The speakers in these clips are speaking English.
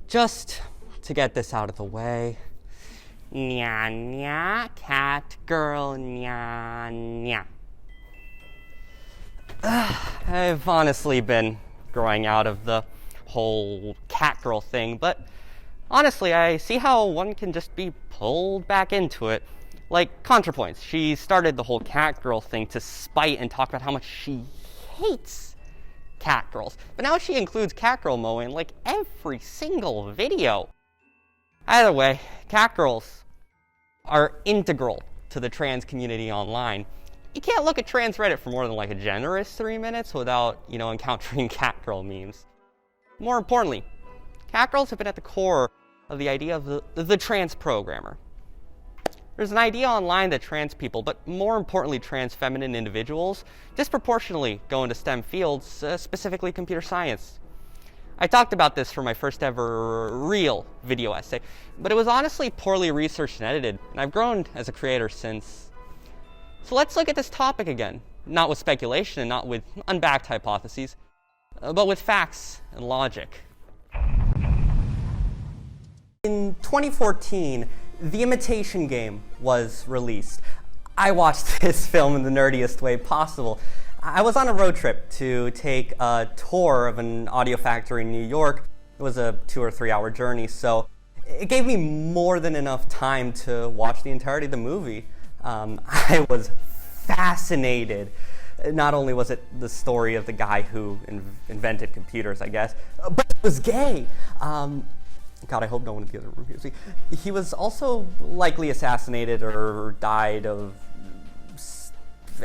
Just to get this out of the way. Nya nya, cat girl, nya nya. I've honestly been growing out of the whole cat girl thing, but honestly, I see how one can just be pulled back into it. Like ContraPoints, she started the whole cat girl thing to spite and talk about how much she hates cat girls. But now she includes cat girl moe in like every single video. Either way, cat girls are integral to the trans community online. You can't look at trans Reddit for more than like a generous 3 minutes without, encountering cat girl memes. More importantly, cat girls have been at the core of the idea of the trans programmer. There's an idea online that trans people, but more importantly trans feminine individuals, disproportionately go into STEM fields, specifically computer science. I talked about this for my first ever real video essay, but it was honestly poorly researched and edited, and I've grown as a creator since. So let's look at this topic again, not with speculation and not with unbacked hypotheses, but with facts and logic. In 2014, The Imitation Game was released. I watched this film in the nerdiest way possible. I was on a road trip to take a tour of an audio factory in New York. It was a 2 or 3 hour journey, so it gave me more than enough time to watch the entirety of the movie. I was fascinated. Not only was it the story of the guy who invented computers, I guess, but it was gay. God, I hope no one in the other room hears me. He was also likely assassinated or died of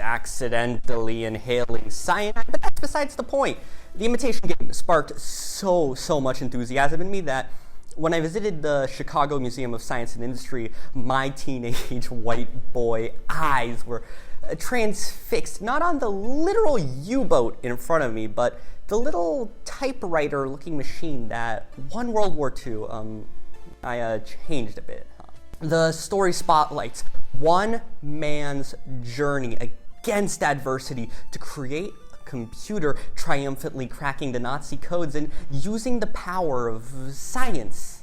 accidentally inhaling cyanide, but that's besides the point. The Imitation Game sparked so much enthusiasm in me that when I visited the Chicago Museum of Science and Industry, my teenage white boy eyes were transfixed, not on the literal U-boat in front of me, but the little typewriter-looking machine that won World War II. I changed a bit. The story spotlights one man's journey against adversity to create a computer, triumphantly cracking the Nazi codes and using the power of science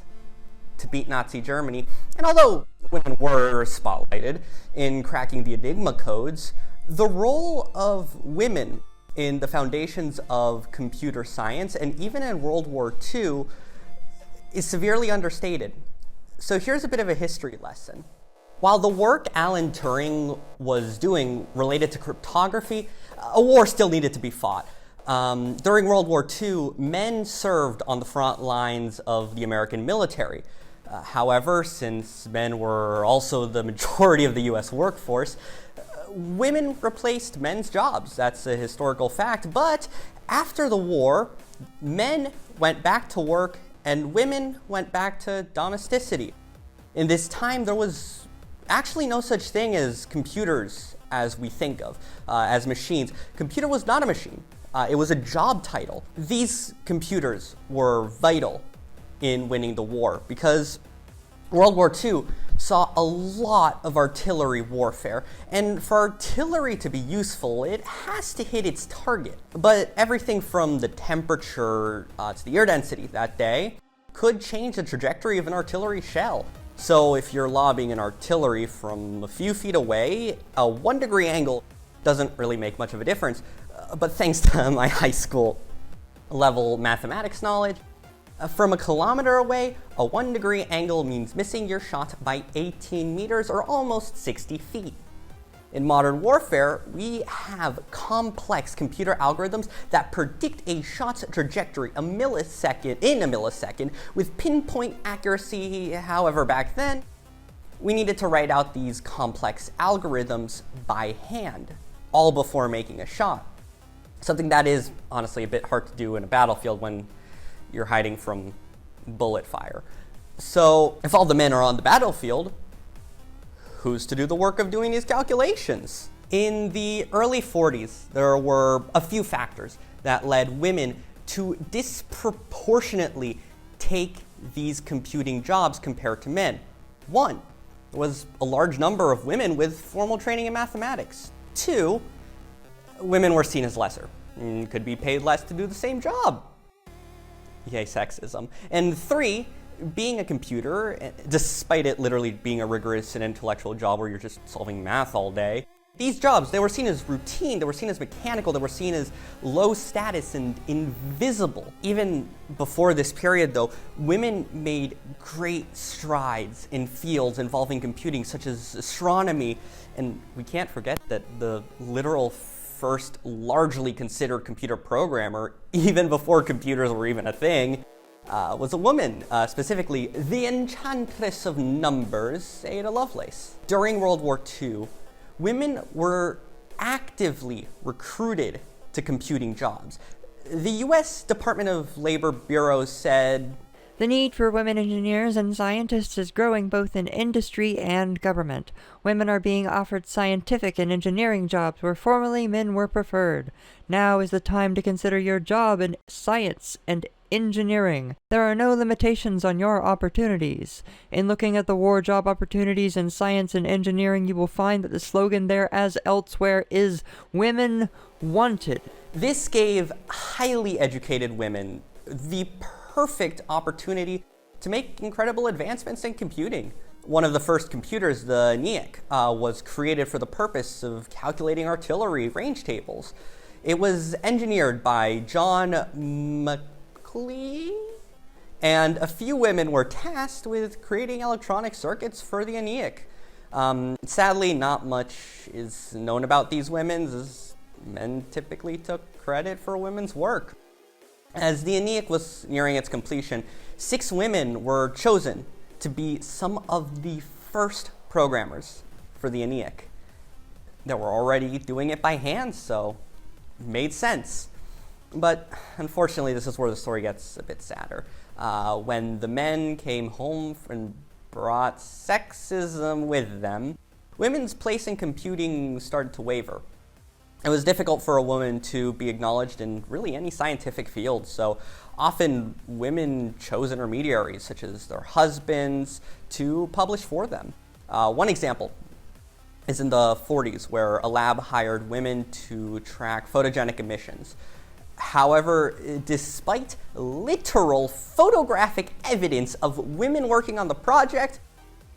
to beat Nazi Germany. And although women were spotlighted in cracking the Enigma codes, the role of women in the foundations of computer science and even in World War II is severely understated. So here's a bit of a history lesson. While the work Alan Turing was doing related to cryptography, a war still needed to be fought. During World War II, men served on the front lines of the American military. However, since men were also the majority of the US workforce, women replaced men's jobs. That's a historical fact. But after the war, men went back to work and women went back to domesticity. In this time, there was actually no such thing as computers as we think of, as machines. Computer was not a machine. It was a job title. These computers were vital in winning the war because World War II saw a lot of artillery warfare, and for artillery to be useful, it has to hit its target. But everything from the temperature to the air density that day could change the trajectory of an artillery shell. So if you're lobbing an artillery from a few feet away, a 1 degree angle doesn't really make much of a difference. But thanks to my high school level mathematics knowledge, from a kilometer away, a 1 degree angle means missing your shot by 18 meters or almost 60 feet. In modern warfare, we have complex computer algorithms that predict a shot's trajectory in a millisecond with pinpoint accuracy. However, back then, we needed to write out these complex algorithms by hand, all before making a shot. Something that is honestly a bit hard to do in a battlefield when you're hiding from bullet fire. So if all the men are on the battlefield, who's to do the work of doing these calculations? In the early 40s, there were a few factors that led women to disproportionately take these computing jobs compared to men. One, there was a large number of women with formal training in mathematics. Two, women were seen as lesser and could be paid less to do the same job. Yay, sexism. And 3, being a computer, despite it literally being a rigorous and intellectual job where you're just solving math all day, these jobs, they were seen as routine, they were seen as mechanical, they were seen as low status and invisible. Even before this period, though, women made great strides in fields involving computing, such as astronomy, and we can't forget that the literal first largely considered computer programmer, even before computers were even a thing, was a woman, specifically the Enchantress of Numbers, Ada Lovelace. During World War II, women were actively recruited to computing jobs. The US Department of Labor Bureau said, "The need for women engineers and scientists is growing both in industry and government. Women are being offered scientific and engineering jobs where formerly men were preferred. Now is the time to consider your job in science and engineering. There are no limitations on your opportunities. In looking at the war job opportunities in science and engineering, you will find that the slogan there, as elsewhere, is Women Wanted." This gave highly educated women the perfect opportunity to make incredible advancements in computing. One of the first computers, the ENIAC, was created for the purpose of calculating artillery range tables. It was engineered by John McClee, and a few women were tasked with creating electronic circuits for the ENIAC. Sadly, not much is known about these women, as men typically took credit for women's work. As the ENIAC was nearing its completion, 6 women were chosen to be some of the first programmers for the ENIAC. They were already doing it by hand, so it made sense. But unfortunately, this is where the story gets a bit sadder. When the men came home and brought sexism with them, women's place in computing started to waver. It was difficult for a woman to be acknowledged in really any scientific field, so often women chose intermediaries, such as their husbands, to publish for them. One example is in the 40s, where a lab hired women to track photogenic emissions. However, despite literal photographic evidence of women working on the project,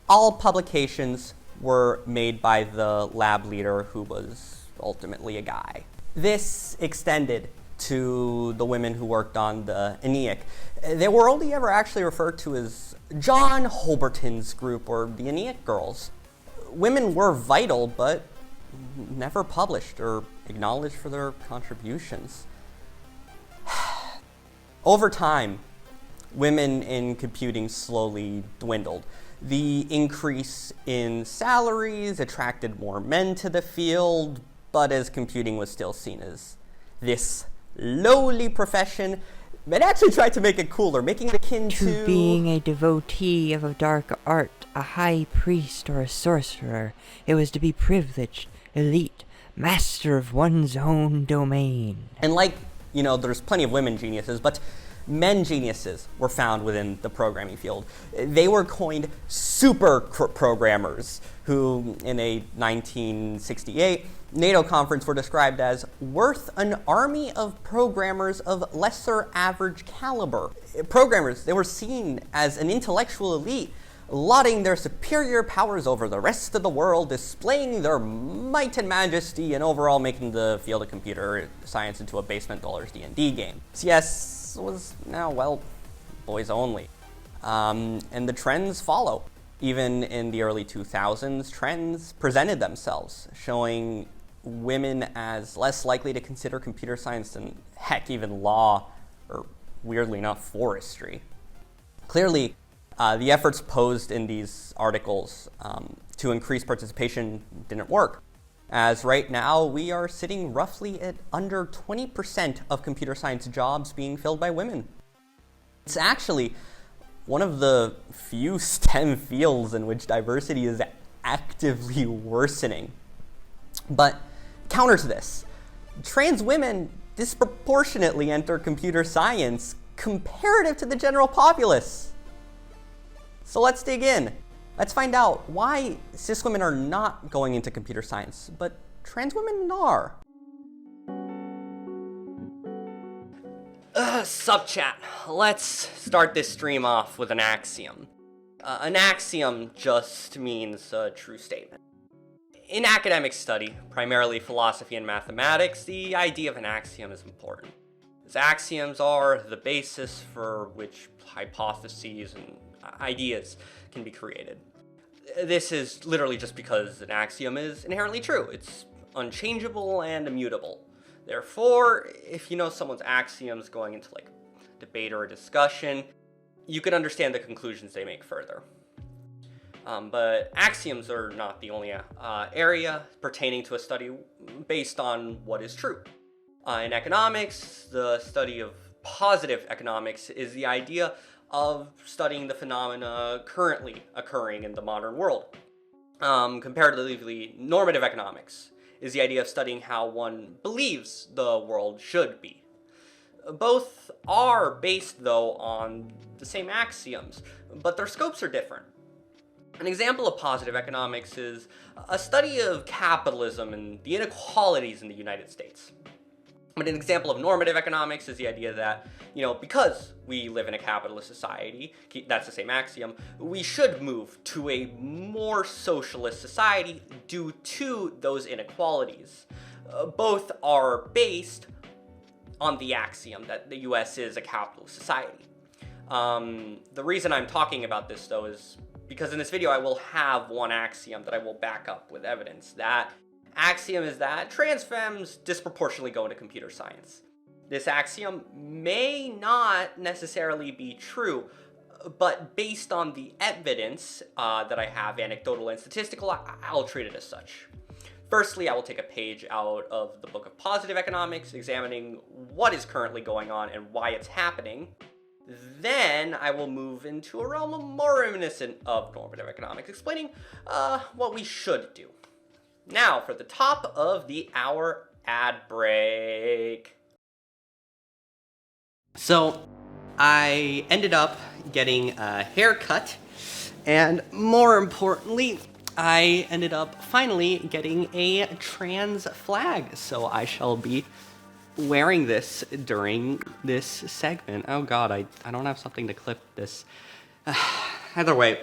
all publications were made by the lab leader, who was ultimately a guy. This extended to the women who worked on the ENIAC. They were only ever actually referred to as John Holberton's group, or the ENIAC girls. Women were vital, but never published or acknowledged for their contributions. Over time, women in computing slowly dwindled. The increase in salaries attracted more men to the field, but as computing was still seen as this lowly profession, men actually tried to make it cooler, making it akin to being a devotee of a dark art, a high priest or a sorcerer. It was to be privileged, elite, master of one's own domain. And there's plenty of women geniuses, but men geniuses were found within the programming field. They were coined super programmers, who in a 1968 NATO conference were described as worth an army of programmers of lesser average caliber. Programmers, they were seen as an intellectual elite, lauding their superior powers over the rest of the world, displaying their might and majesty, and overall making the field of computer science into a basement dollars D&D game. CS was now, boys only. And the trends follow. Even in the early 2000s, trends presented themselves, showing women as less likely to consider computer science than, heck, even law, or weirdly enough, forestry. Clearly, the efforts posed in these articles to increase participation didn't work, as right now we are sitting roughly at under 20% of computer science jobs being filled by women. It's actually one of the few STEM fields in which diversity is actively worsening. But counter to this, trans women disproportionately enter computer science comparative to the general populace. So let's dig in. Let's find out why cis women are not going into computer science, but trans women are. Sup chat, let's start this stream off with an axiom. An axiom just means a true statement. In academic study, primarily philosophy and mathematics, the idea of an axiom is important, as axioms are the basis for which hypotheses and ideas can be created. This is literally just because an axiom is inherently true. It's unchangeable and immutable. Therefore, if you know someone's axioms going into like debate or a discussion, you can understand the conclusions they make further. But axioms are not the only area pertaining to a study based on what is true. In economics, the study of positive economics is the idea of studying the phenomena currently occurring in the modern world. Comparatively, normative economics is the idea of studying how one believes the world should be. Both are based, though, on the same axioms, but their scopes are different. An example of positive economics is a study of capitalism and the inequalities in the United States. But an example of normative economics is the idea that, because we live in a capitalist society, that's the same axiom, we should move to a more socialist society due to those inequalities. Both are based on the axiom that the US is a capitalist society. The reason I'm talking about this, though, is because in this video I will have one axiom that I will back up with evidence. That axiom is that trans femmes disproportionately go into computer science. This axiom may not necessarily be true, but based on the evidence that I have, anecdotal and statistical, I'll treat it as such. Firstly, I will take a page out of the book of Positive Economics, examining what is currently going on and why it's happening. Then I will move into a realm more reminiscent of normative economics, explaining what we should do. Now, for the top of the hour ad break. So, I ended up getting a haircut, and more importantly, I ended up finally getting a trans flag. So I shall be wearing this during this segment. Oh god, I don't have something to clip this. Either way,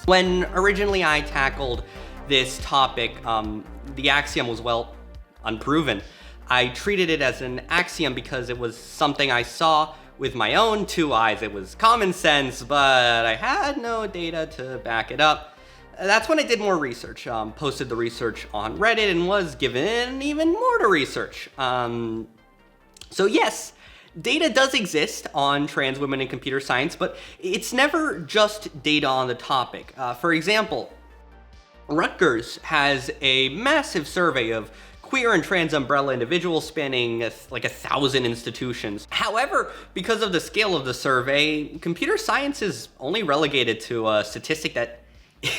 when originally I tackled this topic, the axiom was, well, unproven. I treated it as an axiom because it was something I saw with my own two eyes. It was common sense, but I had no data to back it up. That's when I did more research, posted the research on Reddit, and was given even more to research. So yes, data does exist on trans women in computer science, but it's never just data on the topic. For example, Rutgers has a massive survey of queer and trans umbrella individuals spanning like 1,000 institutions. However, because of the scale of the survey, computer science is only relegated to a statistic that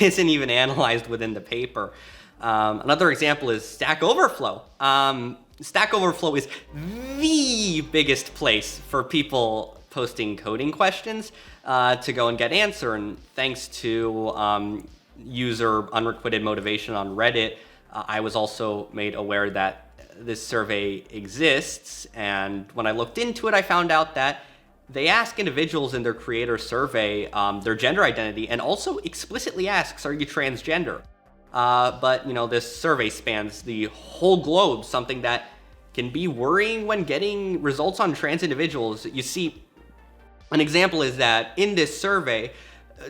isn't even analyzed within the paper. Another example is Stack Overflow. Stack Overflow is the biggest place for people posting coding questions to go and get answer. And thanks to user unrequited motivation on Reddit, I was also made aware that this survey exists. And when I looked into it, I found out that they ask individuals in their creator survey their gender identity, and also explicitly asks, are you transgender? But this survey spans the whole globe, something that can be worrying when getting results on trans individuals. You see, an example is that in this survey,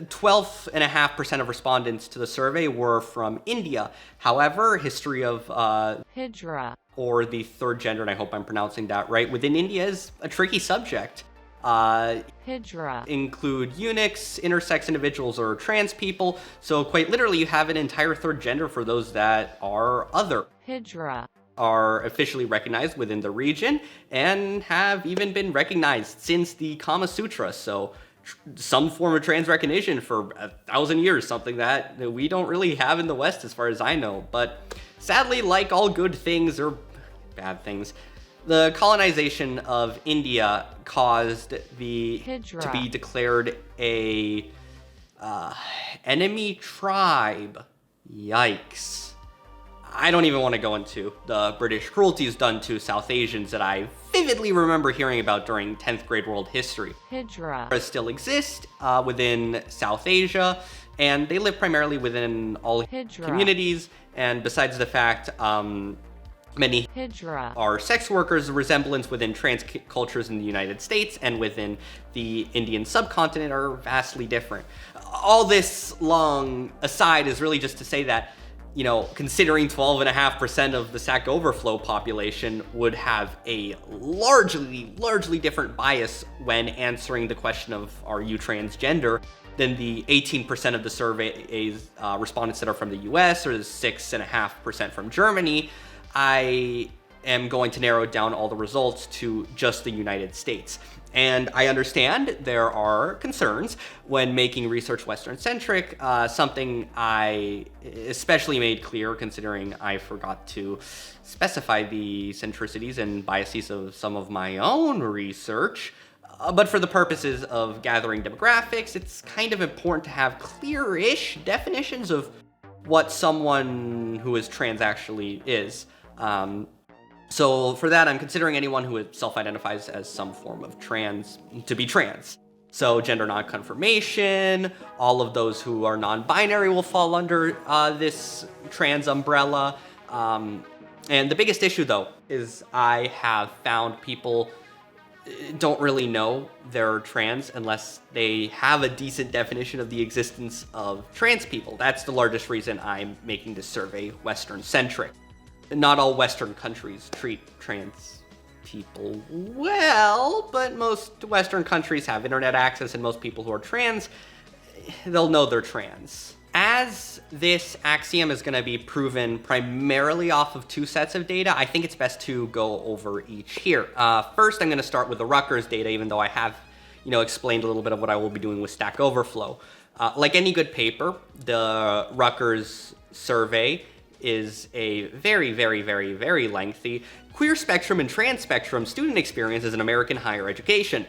12.5% of respondents to the survey were from India. However, history of Hijra, or the third gender, and I hope I'm pronouncing that right, within India is a tricky subject. Hijra Include eunuchs, intersex individuals, or trans people. So quite literally, you have an entire third gender for those that are other. Hijra Are officially recognized within the region and have even been recognized since the Kama Sutra. So some form of trans recognition for 1,000 years, something that we don't really have in the West as far as I know. But sadly, like all good things or bad things, the colonization of India caused the Hijra to be declared a enemy tribe. Yikes. I don't even want to go into the British cruelties done to South Asians that I vividly remember hearing about during 10th grade world history. Hijra. Still exist within South Asia, and they live primarily within all Hijra. communities, and besides the fact many Hijra. are sex workers, the resemblance within trans cultures in the United States and within the Indian subcontinent are vastly different. All this long aside is really just to say that, you know, considering 12.5% of the Sac Overflow population would have a largely different bias when answering the question of are you transgender than the 18% of the survey's respondents that are from the US or the 6.5% from Germany, I am going to narrow down all the results to just the United States. And I understand there are concerns when making research Western-centric, something I especially made clear considering I forgot to specify the centricities and biases of some of my own research. But for the purposes of gathering demographics, it's kind of important to have clear-ish definitions of what someone who is trans actually is. So for that, I'm considering anyone who self-identifies as some form of trans to be trans. So gender non-confirmation, all of those who are non-binary will fall under this trans umbrella. And the biggest issue, though, is I have found people don't really know they're trans unless they have a decent definition of the existence of trans people. That's the largest reason I'm making this survey Western-centric. Not all Western countries treat trans people well, but most Western countries have internet access, and most people who are trans, they'll know they're trans. As this axiom is going to be proven primarily off of two sets of data, I think it's best to go over each here. First, I'm going to start with the Rutgers data, even though I have, explained a little bit of what I will be doing with Stack Overflow. Like any good paper, the Rutgers survey is a very lengthy queer spectrum and trans spectrum student experiences in American higher education.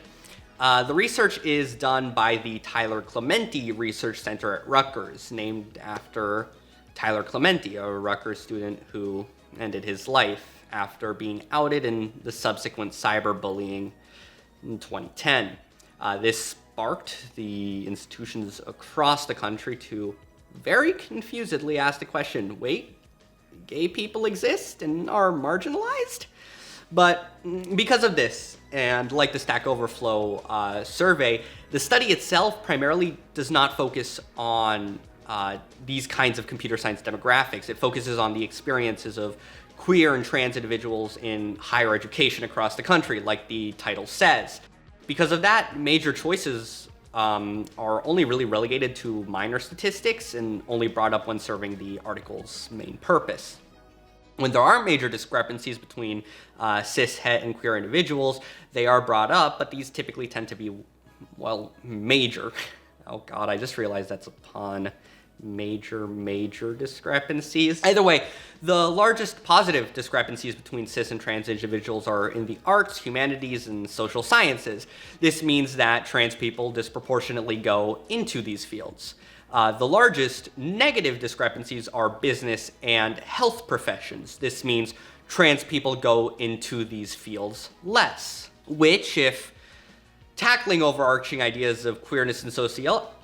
The research is done by the Tyler Clementi Research Center at Rutgers, named after Tyler Clementi, a Rutgers student who ended his life after being outed in the subsequent cyberbullying in 2010. This sparked the institutions across the country to very confusedly ask the question, wait, gay people exist and are marginalized? But because of this, and like the Stack Overflow survey, the study itself primarily does not focus on these kinds of computer science demographics. It focuses on the experiences of queer and trans individuals in higher education across the country, like the title says. Because of that, major choices are only really relegated to minor statistics and only brought up when serving the article's main purpose. When there are major discrepancies between cis, het, and queer individuals, they are brought up, but these typically tend to be, well, major. Oh God, I just realized that's a pun. Major discrepancies. Either way, the largest positive discrepancies between cis and trans individuals are in the arts, humanities, and social sciences. This means that trans people disproportionately go into these fields. The largest negative discrepancies are business and health professions. This means trans people go into these fields less, which, if tackling overarching ideas of queerness and society,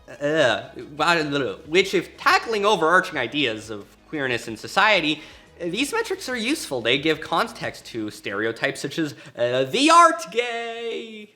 these metrics are useful. They give context to stereotypes such as the art gay.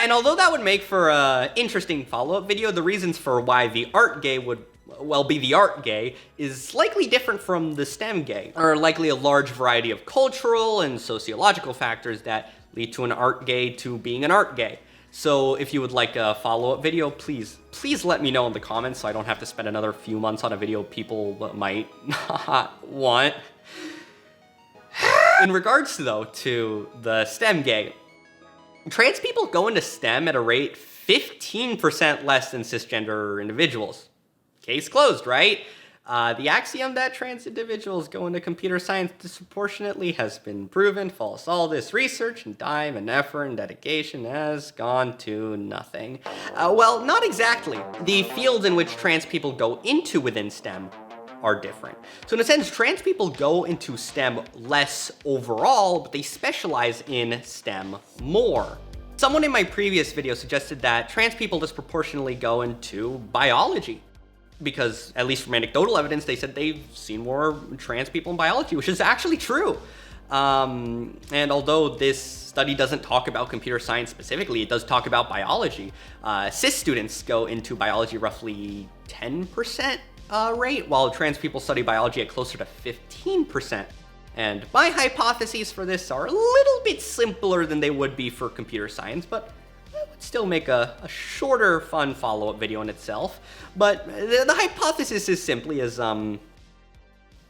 And although that would make for an interesting follow-up video, the reasons for why the art gay would, well, be the art gay is slightly different from the STEM gay. There are likely a large variety of cultural and sociological factors that lead to an art gay to being an art gay. So if you would like a follow-up video, please let me know in the comments so I don't have to spend another few months on a video people might not want. In regards, though, to the STEM gay, trans people go into STEM at a rate 15% less than cisgender individuals. Case closed, right? The axiom that trans individuals go into computer science disproportionately has been proven false. All this research and time and effort and dedication has gone to nothing. Well, not exactly. The fields in which trans people go into within STEM are different. So in a sense, trans people go into STEM less overall, but they specialize in STEM more. Someone in my previous video suggested that trans people disproportionately go into biology, because at least from anecdotal evidence, they said they've seen more trans people in biology, which is actually true. And although this study doesn't talk about computer science specifically, it does talk about biology. Cis students go into biology roughly 10% rate, while trans people study biology at closer to 15%. And my hypotheses for this are a little bit simpler than they would be for computer science, but it would still make a shorter, fun follow-up video in itself. But the hypothesis is simply as,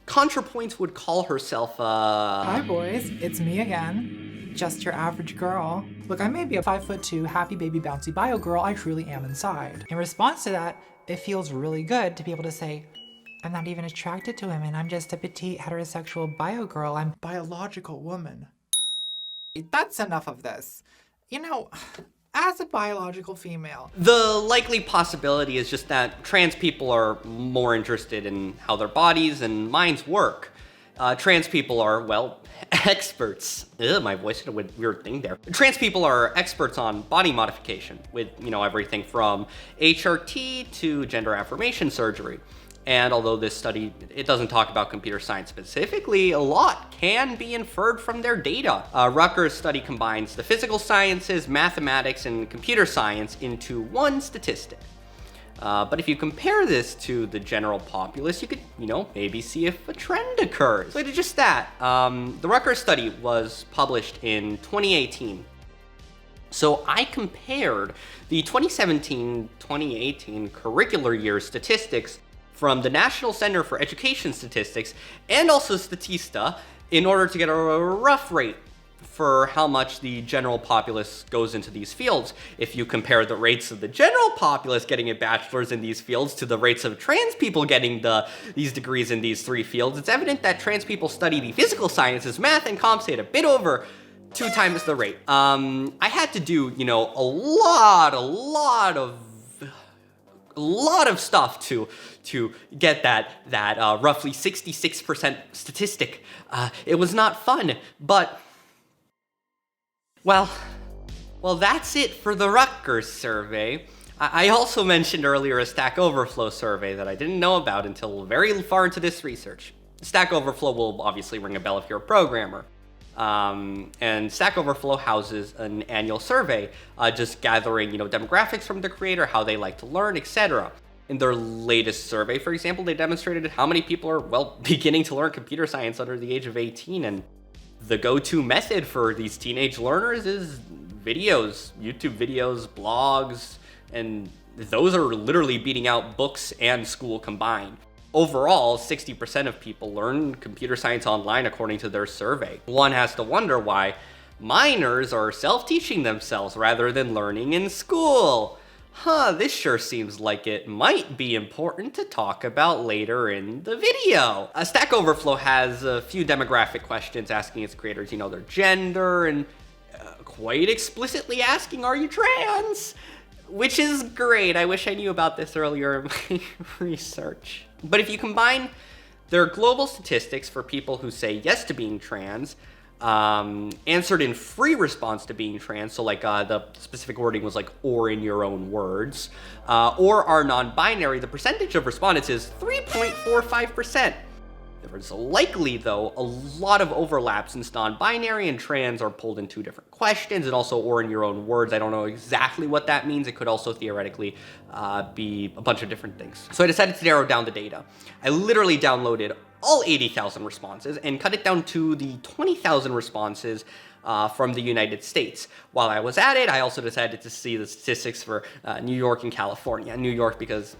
ContraPoints would call herself, Hi boys, it's me again. Just your average girl. Look, I may be a 5'2", happy baby bouncy bio girl, I truly am inside. In response to that, it feels really good to be able to say, I'm not even attracted to women, I'm just a petite heterosexual bio girl, I'm biological woman. That's enough of this. You know, as a biological female, the likely possibility is just that trans people are more interested in how their bodies and minds work. Trans people are, well, experts. Ugh, my voice did a weird thing there. Trans people are experts on body modification with, everything from HRT to gender affirmation surgery. And although this study, it doesn't talk about computer science specifically, a lot can be inferred from their data. Rutgers' study combines the physical sciences, mathematics, and computer science into one statistic. But if you compare this to the general populace, you could, maybe see if a trend occurs. So to just that, the Rutgers study was published in 2018. So I compared the 2017-2018 curricular year statistics from the National Center for Education Statistics and also Statista in order to get a rough rate for how much the general populace goes into these fields. If you compare the rates of the general populace getting a bachelor's in these fields to the rates of trans people getting these degrees in these three fields, it's evident that trans people study the physical sciences, math, and comp sci at a bit over 2 times the rate. I had to do, a lot of stuff to get that roughly 66% statistic. It was not fun, but well, that's it for the Rutgers survey. I also mentioned earlier a Stack Overflow survey that I didn't know about until very far into this research. Stack Overflow will obviously ring a bell if you're a programmer. And Stack Overflow houses an annual survey, just gathering, demographics from the creator, how they like to learn, etc. In their latest survey, for example, they demonstrated how many people are, beginning to learn computer science under the age of 18. And the go-to method for these teenage learners is videos, YouTube videos, blogs, and those are literally beating out books and school combined. Overall, 60% of people learn computer science online according to their survey. One has to wonder why minors are self-teaching themselves rather than learning in school. This sure seems like it might be important to talk about later in the video. Stack Overflow has a few demographic questions asking its creators, their gender, and quite explicitly asking, are you trans? Which is great. I wish I knew about this earlier in my research. But if you combine their global statistics for people who say yes to being trans, answered in free response to being trans, so like the specific wording was like, or in your own words, or are non-binary, the percentage of respondents is 3.45%. There is likely, though, a lot of overlap since non-binary and trans are pulled in 2 different questions, and also or in your own words. I don't know exactly what that means. It could also theoretically be a bunch of different things. So I decided to narrow down the data. I literally downloaded all 80,000 responses and cut it down to the 20,000 responses from the United States. While I was at it, I also decided to see the statistics for New York and California. New York because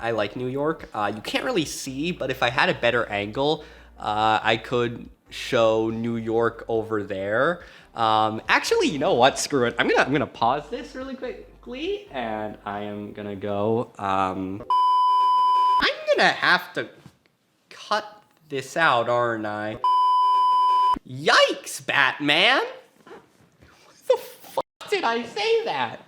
I like New York. You can't really see, but if I had a better angle, I could show New York over there. Actually, you know what? Screw it. I'm gonna pause this really quickly, and I am gonna go. I'm gonna have to cut this out, aren't I? Yikes, Batman! What the fuck did I say that?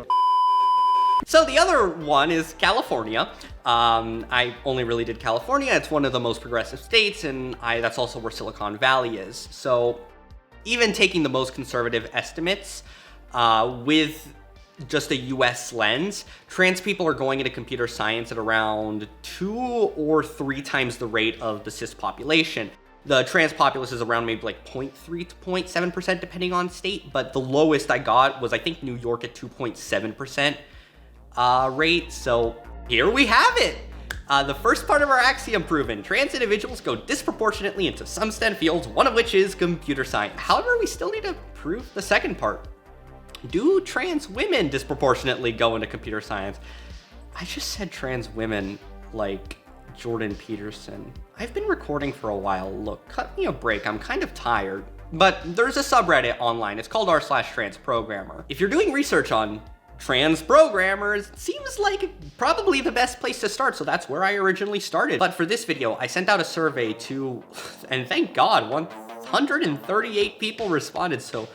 So the other one is California. I only really did California. It's one of the most progressive states, and that's also where Silicon Valley is. So even taking the most conservative estimates, with just a US lens, trans people are going into computer science at around 2 or 3 times the rate of the cis population. The trans populace is around maybe like 0.3 to 0.7% depending on state, but the lowest I got was I think New York at 2.7% rate. So here we have it. The first part of our axiom proven. Trans individuals go disproportionately into some STEM fields, one of which is computer science. However, we still need to prove the second part. Do trans women disproportionately go into computer science? I just said trans women like Jordan Peterson. I've been recording for a while. Look, cut me a break. I'm kind of tired. But there's a subreddit online. It's called r/transprogrammer. If you're doing research on trans programmers, it seems like probably the best place to start, so that's where I originally started. But for this video, I sent out a survey to, and thank God, 138 people responded, so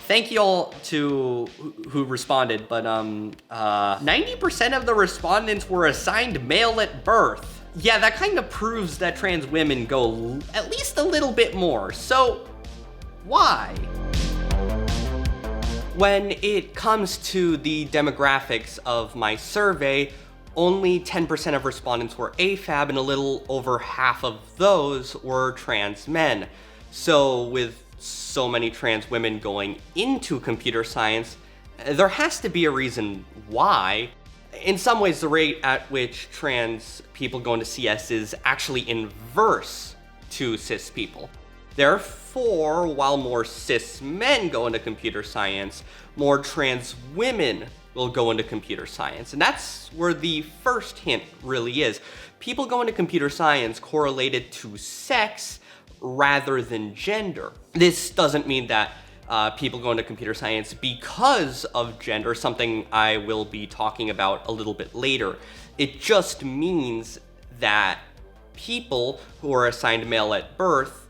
thank you all to who responded, but 90% of the respondents were assigned male at birth. Yeah, that kind of proves that trans women go at least a little bit more, so why? When it comes to the demographics of my survey, only 10% of respondents were AFAB, and a little over half of those were trans men. So with so many trans women going into computer science, there has to be a reason why. In some ways, the rate at which trans people go into CS is actually inverse to cis people. Therefore, while more cis men go into computer science, more trans women will go into computer science. And that's where the first hint really is. People go into computer science correlated to sex rather than gender. This doesn't mean that people go into computer science because of gender, something I will be talking about a little bit later. It just means that people who are assigned male at birth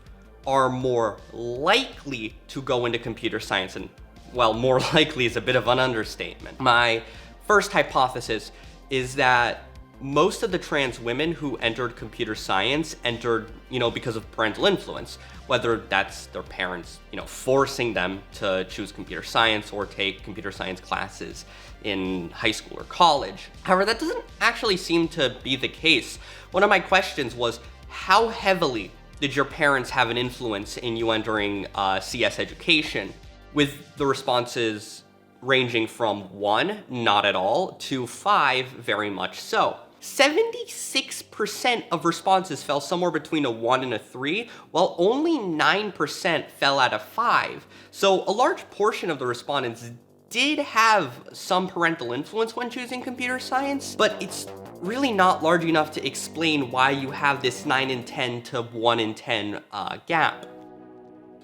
are more likely to go into computer science, and well, more likely is a bit of an understatement. My first hypothesis is that most of the trans women who entered computer science entered, because of parental influence, whether that's their parents, forcing them to choose computer science or take computer science classes in high school or college. However, that doesn't actually seem to be the case. One of my questions was, how heavily did your parents have an influence in you entering CS education? With the responses ranging from 1, not at all, to 5, very much so. 76% of responses fell somewhere between a 1 and a 3, while only 9% fell at a 5. So a large portion of the respondents did have some parental influence when choosing computer science, but it's really not large enough to explain why you have this 9 in 10 to 1 in 10 gap.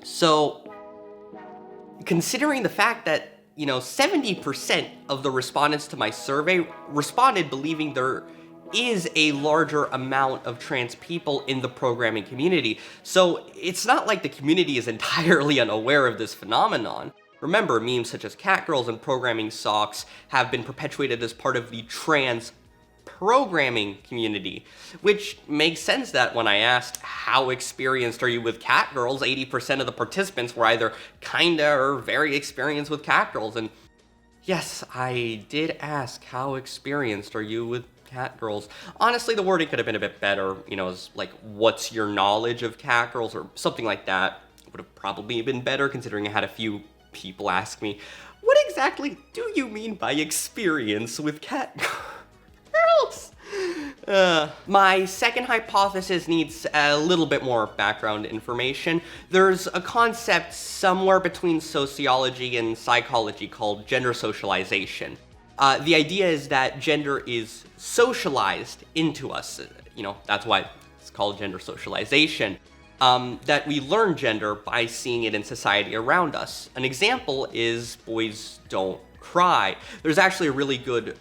So considering the fact that 70% of the respondents to my survey responded believing there is a larger amount of trans people in the programming community. So it's not like the community is entirely unaware of this phenomenon. Remember, memes such as catgirls and programming socks have been perpetuated as part of the trans programming community, which makes sense that when I asked how experienced are you with catgirls, 80% of the participants were either kinda or very experienced with catgirls. And yes, I did ask how experienced are you with catgirls. Honestly, the wording could have been a bit better, as like, what's your knowledge of catgirls or something like that. Would have probably been better considering I had a few people ask me, what exactly do you mean by experience with catgirls? My second hypothesis needs a little bit more background information. There's a concept somewhere between sociology and psychology called gender socialization. The idea is that gender is socialized into us. That's why it's called gender socialization. That we learn gender by seeing it in society around us. An example is Boys Don't Cry. There's actually a really good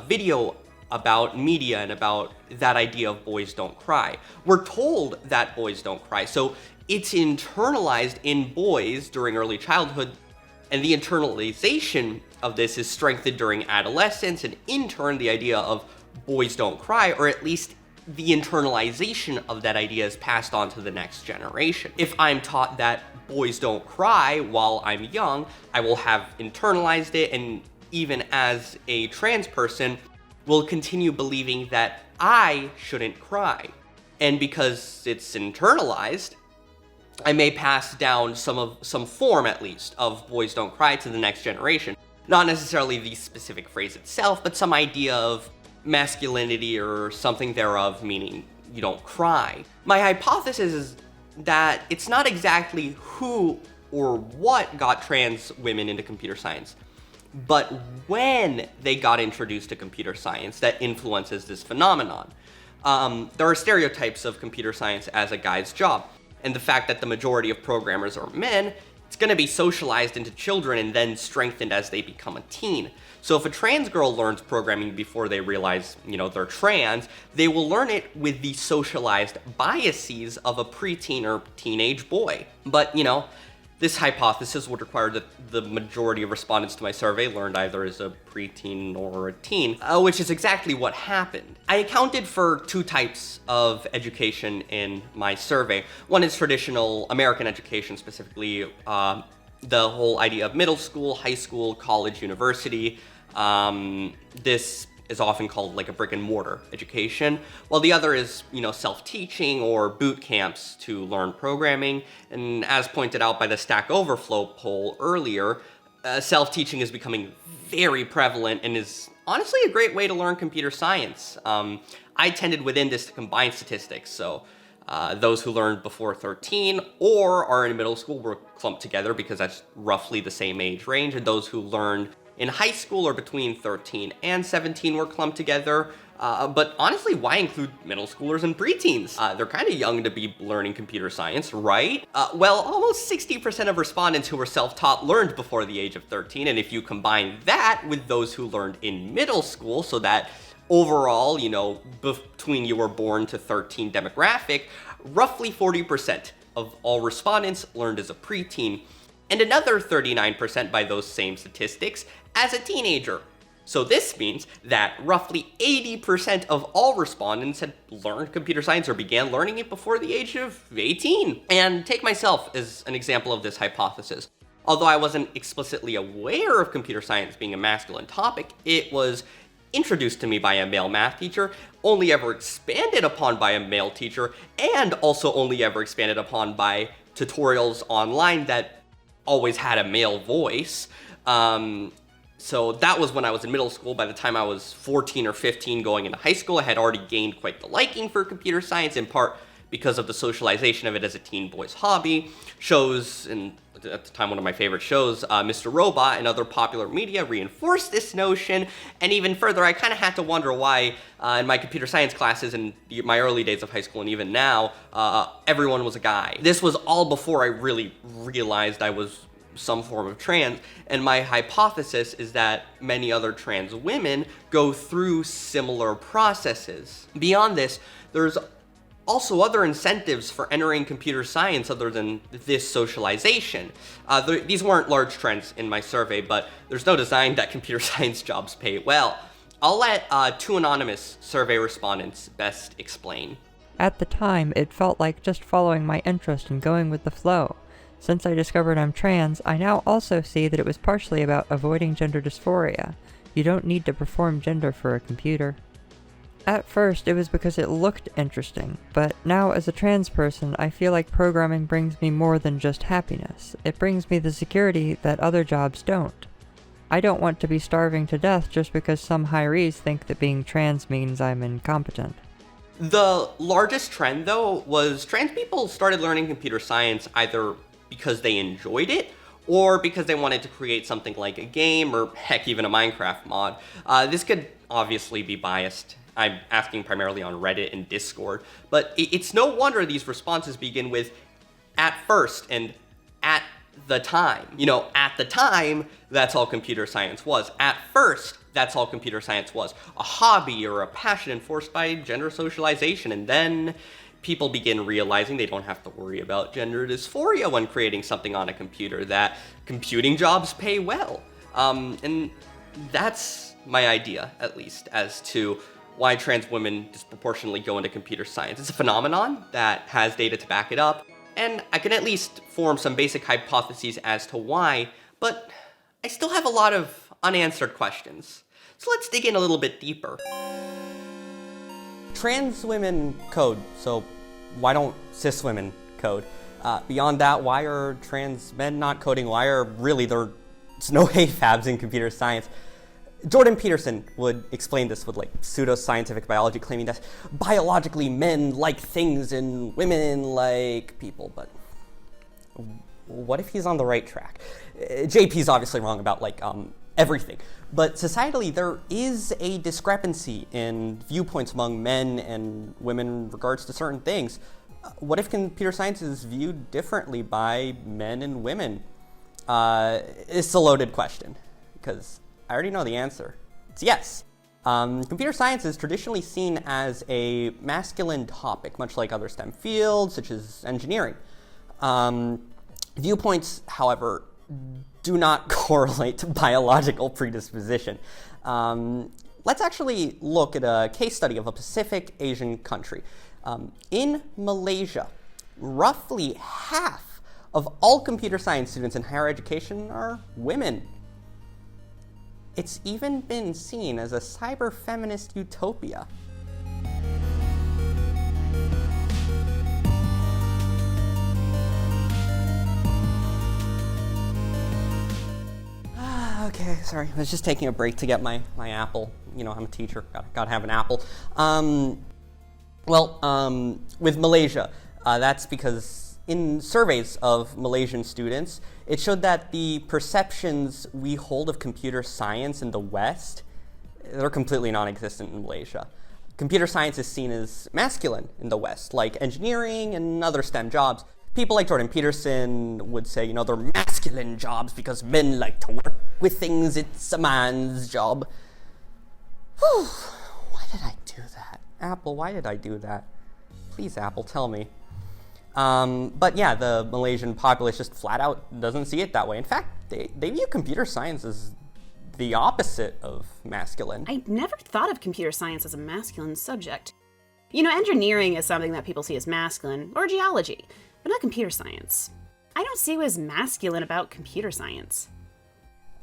video about media and about that idea of boys don't cry. We're told that boys don't cry, so it's internalized in boys during early childhood, and the internalization of this is strengthened during adolescence, and in turn the idea of boys don't cry, or at least the internalization of that idea is passed on to the next generation. If I'm taught that boys don't cry while I'm young, I will have internalized it, and even as a trans person, will continue believing that I shouldn't cry. And because it's internalized, I may pass down some form, at least, of boys don't cry to the next generation. Not necessarily the specific phrase itself, but some idea of masculinity or something thereof, meaning you don't cry. My hypothesis is that it's not exactly who or what got trans women into computer science, but when they got introduced to computer science that influences this phenomenon. There are stereotypes of computer science as a guy's job, and the fact that the majority of programmers are men, it's going to be socialized into children and then strengthened as they become a teen. So if a trans girl learns programming before they realize, they're trans, they will learn it with the socialized biases of a preteen or teenage boy. But, this hypothesis would require that the majority of respondents to my survey learned either as a preteen or a teen, which is exactly what happened. I accounted for two types of education in my survey. One is traditional American education, specifically the whole idea of middle school, high school, college, university. This is often called like a brick and mortar education, while the other is, self-teaching or boot camps to learn programming. And as pointed out by the Stack Overflow poll earlier, self-teaching is becoming very prevalent and is honestly a great way to learn computer science. I tended within this to combine statistics, so those who learned before 13 or are in middle school were clumped together because that's roughly the same age range, and those who learned in high school or between 13 and 17 were clumped together. But honestly, why include middle schoolers and preteens? They're kind of young to be learning computer science, right? Well, almost 60% of respondents who were self-taught learned before the age of 13, and if you combine that with those who learned in middle school, so that overall, between you were born to 13 demographic, roughly 40% of all respondents learned as a preteen, and another 39% by those same statistics as a teenager. So this means that roughly 80% of all respondents had learned computer science or began learning it before the age of 18. And take myself as an example of this hypothesis. Although I wasn't explicitly aware of computer science being a masculine topic, it was introduced to me by a male math teacher, only ever expanded upon by a male teacher, and also only ever expanded upon by tutorials online that always had a male voice. So that was when I was in middle school. By the time I was 14 or 15 going into high school, I had already gained quite the liking for computer science, in part because of the socialization of it as a teen boy's hobby. Shows, and at the time one of my favorite shows, Mr. Robot and other popular media reinforced this notion. And even further, I kind of had to wonder why in my computer science classes in my early days of high school and even now, everyone was a guy. This was all before I really realized I was some form of trans, and my hypothesis is that many other trans women go through similar processes. Beyond this, there's also other incentives for entering computer science other than this socialization. These weren't large trends in my survey, but there's no design that computer science jobs pay well. I'll let two anonymous survey respondents best explain. At the time, it felt like just following my interest and going with the flow. Since I discovered I'm trans, I now also see that it was partially about avoiding gender dysphoria. You don't need to perform gender for a computer. At first, it was because it looked interesting, but now as a trans person, I feel like programming brings me more than just happiness. It brings me the security that other jobs don't. I don't want to be starving to death just because some hirees think that being trans means I'm incompetent. The largest trend, though, was trans people started learning computer science either because they enjoyed it, or because they wanted to create something like a game, or heck, even a Minecraft mod. This could obviously be biased. I'm asking primarily on Reddit and Discord, but it's no wonder these responses begin with "at first" and "at the time. At the time, that's all computer science was. At first, that's all computer science was. A hobby or a passion enforced by gender socialization. And then people begin realizing they don't have to worry about gender dysphoria when creating something on a computer, that computing jobs pay well. And that's my idea, at least, as to why trans women disproportionately go into computer science. It's a phenomenon that has data to back it up, and I can at least form some basic hypotheses as to why, but I still have a lot of unanswered questions. So let's dig in a little bit deeper. Trans women code, so why don't cis women code? Beyond that, why are trans men not coding? Why are there's no AFABs in computer science? Jordan Peterson would explain this with pseudoscientific biology, claiming that biologically men like things and women like people, but what if he's on the right track? JP's obviously wrong about everything, but societally there is a discrepancy in viewpoints among men and women in regards to certain things. What if computer science is viewed differently by men and women? It's a loaded question, because I already know the answer. It's yes. Computer science is traditionally seen as a masculine topic, much like other STEM fields, such as engineering. Viewpoints, however, do not correlate to biological predisposition. Let's actually look at a case study of a Pacific Asian country. In Malaysia, roughly half of all computer science students in higher education are women. It's even been seen as a cyber-feminist utopia. Okay, sorry. I was just taking a break to get my apple. I'm a teacher. Gotta have an apple. With Malaysia, that's because in surveys of Malaysian students, it showed that the perceptions we hold of computer science in the West, they're completely non-existent in Malaysia. Computer science is seen as masculine in the West, like engineering and other STEM jobs. People like Jordan Peterson would say, they're masculine jobs because men like to work with things, it's a man's job. Whew, why did I do that? Apple, why did I do that? Please, Apple, tell me. But yeah, the Malaysian populace just flat out doesn't see it that way. In fact, they view computer science as the opposite of masculine. I never thought of computer science as a masculine subject. Engineering is something that people see as masculine, or geology, but not computer science. I don't see what is masculine about computer science.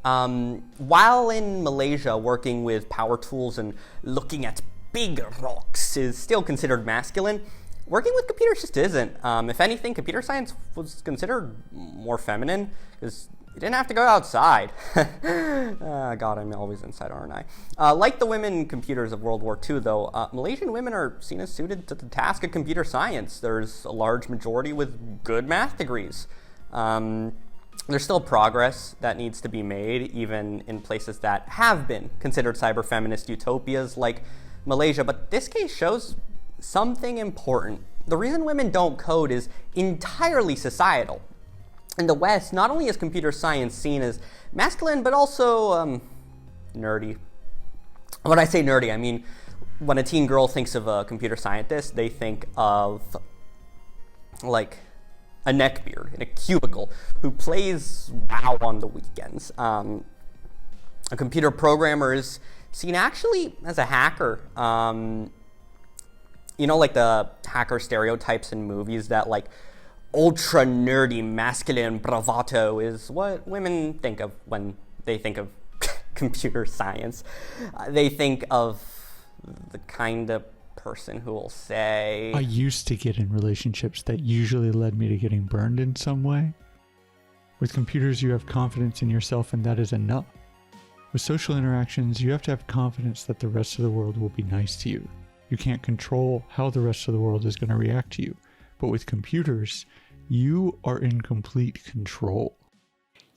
While in Malaysia, working with power tools and looking at big rocks is still considered masculine, working with computers just isn't. If anything, computer science was considered more feminine because you didn't have to go outside. God, I'm always inside, aren't I? Like the women computers of World War II, though, Malaysian women are seen as suited to the task of computer science. There's a large majority with good math degrees. There's still progress that needs to be made, even in places that have been considered cyber-feminist utopias like Malaysia, but this case shows something important. The reason women don't code is entirely societal. In the West, not only is computer science seen as masculine, but also nerdy. When I say nerdy, I mean when a teen girl thinks of a computer scientist, they think of a neckbeard in a cubicle who plays WoW on the weekends. A computer programmer is seen actually as a hacker. The hacker stereotypes in movies that ultra nerdy masculine bravado is what women think of when they think of computer science. They think of the kind of person who will say, I used to get in relationships that usually led me to getting burned in some way. With computers, you have confidence in yourself, and that is enough. With social interactions, you have to have confidence that the rest of the world will be nice to you. You can't control how the rest of the world is going to react to you. But with computers, you are in complete control.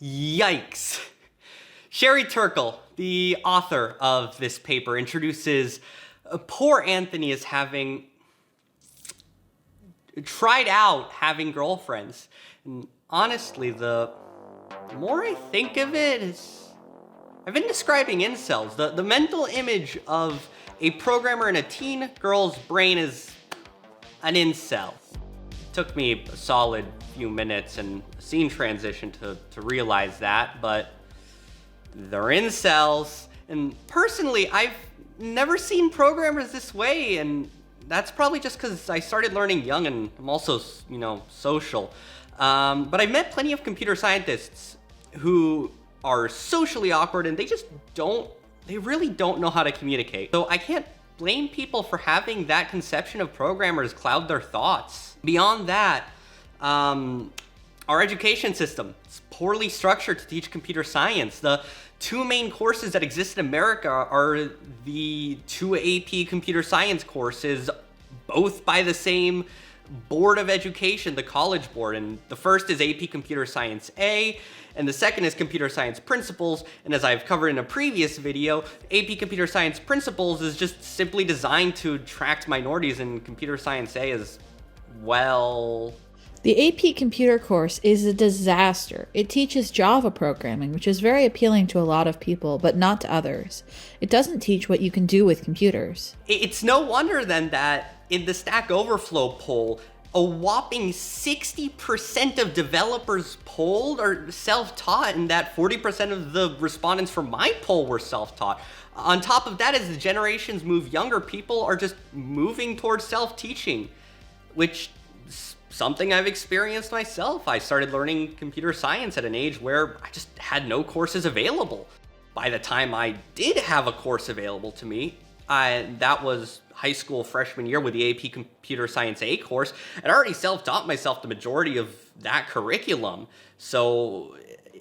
Yikes. Sherry Turkle, the author of this paper, introduces poor Anthony as having tried out having girlfriends. And honestly, the the more I think of it, I've been describing incels. The mental image of a programmer in a teen girl's brain is an incel. Took me a solid few minutes and a scene transition to realize that, but they're incels. And personally, I've never seen programmers this way, and that's probably just because I started learning young and I'm also, social. But I've met plenty of computer scientists who are socially awkward and they really don't know how to communicate. So I can't blame people for having that conception of programmers cloud their thoughts. Beyond that, our education system is poorly structured to teach computer science. The two main courses that exist in America are the two AP computer science courses, both by the same Board of Education, the College Board. And the first is AP Computer Science A, and the second is Computer Science Principles. And as I've covered in a previous video, AP Computer Science Principles is just simply designed to attract minorities, and Computer Science A is, well... The AP Computer course is a disaster. It teaches Java programming, which is very appealing to a lot of people, but not to others. It doesn't teach what you can do with computers. It's no wonder then that in the Stack Overflow poll, a whopping 60% of developers polled are self-taught, and that 40% of the respondents from my poll were self-taught. On top of that, as the generations move younger, people are just moving towards self-teaching, which is something I've experienced myself. I started learning computer science at an age where I just had no courses available. By the time I did have a course available to me, that was high school freshman year with the AP Computer Science A course, I'd already self-taught myself the majority of that curriculum. So,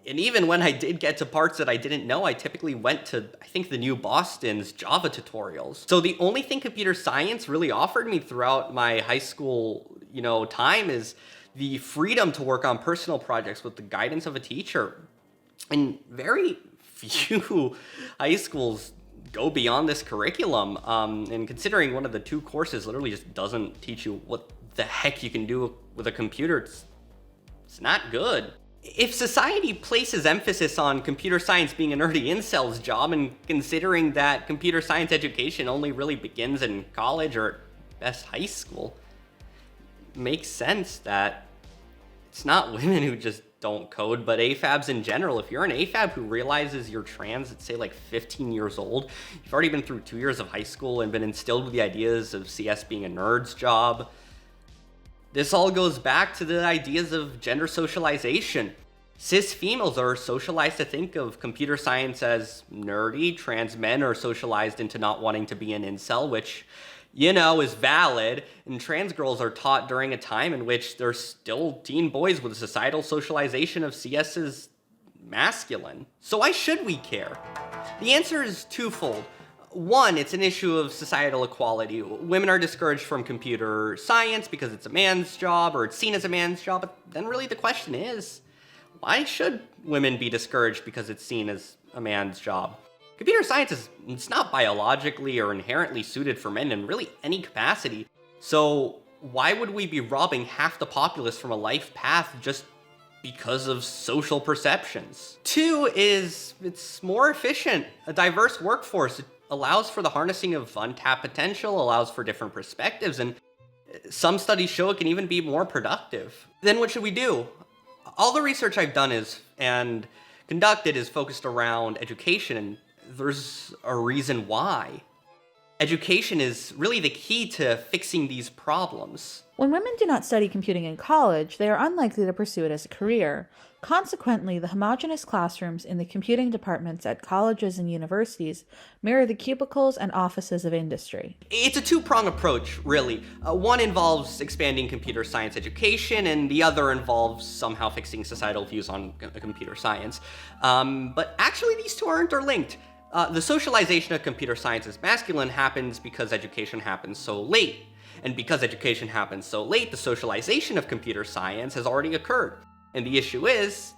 and even when I did get to parts that I didn't know, I typically went to, I think, the New Boston's Java tutorials. So the only thing computer science really offered me throughout my high school, time is the freedom to work on personal projects with the guidance of a teacher. And very few high schools go beyond this curriculum, and considering one of the two courses literally just doesn't teach you what the heck you can do with a computer, it's not good. If society places emphasis on computer science being a nerdy incel's job, and considering that computer science education only really begins in college or at best high school, it makes sense that it's not women who just don't code, but AFABs in general. If you're an AFAB who realizes you're trans at, say, like 15 years old, you've already been through 2 years of high school and been instilled with the ideas of CS being a nerd's job. This all goes back to the ideas of gender socialization. Cis females are socialized to think of computer science as nerdy. Trans men are socialized into not wanting to be an incel, which, is valid, and trans girls are taught during a time in which they're still teen boys with societal socialization of CS as masculine. So why should we care? The answer is twofold. One, it's an issue of societal equality. Women are discouraged from computer science because it's a man's job, or it's seen as a man's job, but then really the question is, why should women be discouraged because it's seen as a man's job? Computer science it's not biologically or inherently suited for men in really any capacity. So why would we be robbing half the populace from a life path just because of social perceptions? Two is it's more efficient. A diverse workforce, it allows for the harnessing of untapped potential, allows for different perspectives, and some studies show it can even be more productive. Then what should we do? All the research I've done and conducted is focused around education, and there's a reason why. Education is really the key to fixing these problems. When women do not study computing in college, they are unlikely to pursue it as a career. Consequently, the homogeneous classrooms in the computing departments at colleges and universities mirror the cubicles and offices of industry. It's a two-pronged approach, really. One involves expanding computer science education, and the other involves somehow fixing societal views on computer science. But actually, these two are interlinked. The socialization of computer science as masculine happens because education happens so late. And because education happens so late, the socialization of computer science has already occurred. And the issue is,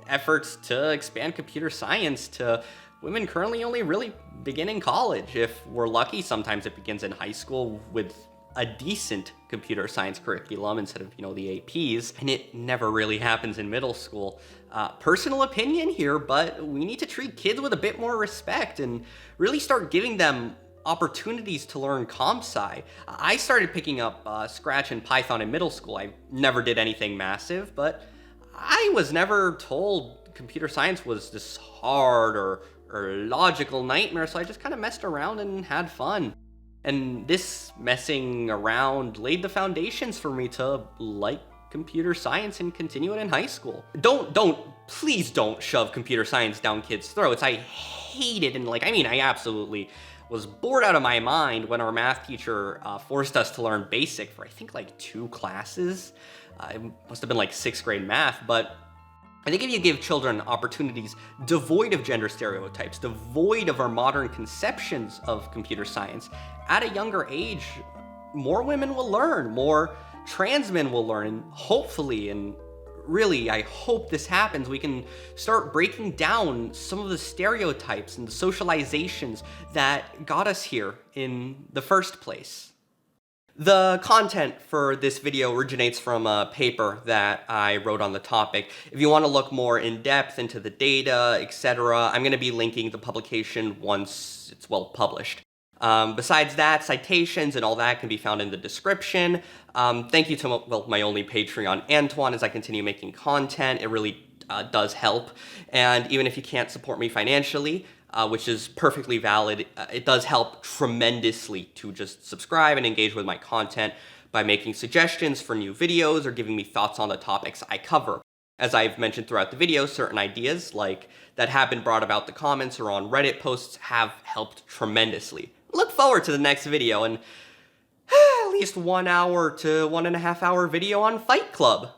efforts to expand computer science to women currently only really begin in college. If we're lucky, sometimes it begins in high school with a decent computer science curriculum instead of, the APs, and it never really happens in middle school. Personal opinion here, but we need to treat kids with a bit more respect and really start giving them opportunities to learn comp sci. I started picking up Scratch and Python in middle school. I never did anything massive, but I was never told computer science was this hard or logical nightmare, so I just kind of messed around and had fun. And this messing around laid the foundations for me to like computer science and continue it in high school. Please don't shove computer science down kids' throats. I hate it, and I absolutely was bored out of my mind when our math teacher forced us to learn BASIC for I think 2 classes. It must have been 6th grade math, but I think if you give children opportunities devoid of gender stereotypes, devoid of our modern conceptions of computer science, at a younger age, more women will learn, more trans men will learn, and hopefully, and really, I hope this happens, we can start breaking down some of the stereotypes and the socializations that got us here in the first place. The content for this video originates from a paper that I wrote on the topic. If you want to look more in depth into the data, etc., I'm going to be linking the publication once it's well published. Besides that, citations and all that can be found in the description. Thank you to my only Patreon, Antoine, as I continue making content. It really does help. And even if you can't support me financially, which is perfectly valid, it does help tremendously to just subscribe and engage with my content by making suggestions for new videos or giving me thoughts on the topics I cover. As I've mentioned throughout the video, certain ideas that have been brought about the comments or on Reddit posts have helped tremendously. Look forward to the next video and at least 1 hour to 1.5 hour video on Fight Club.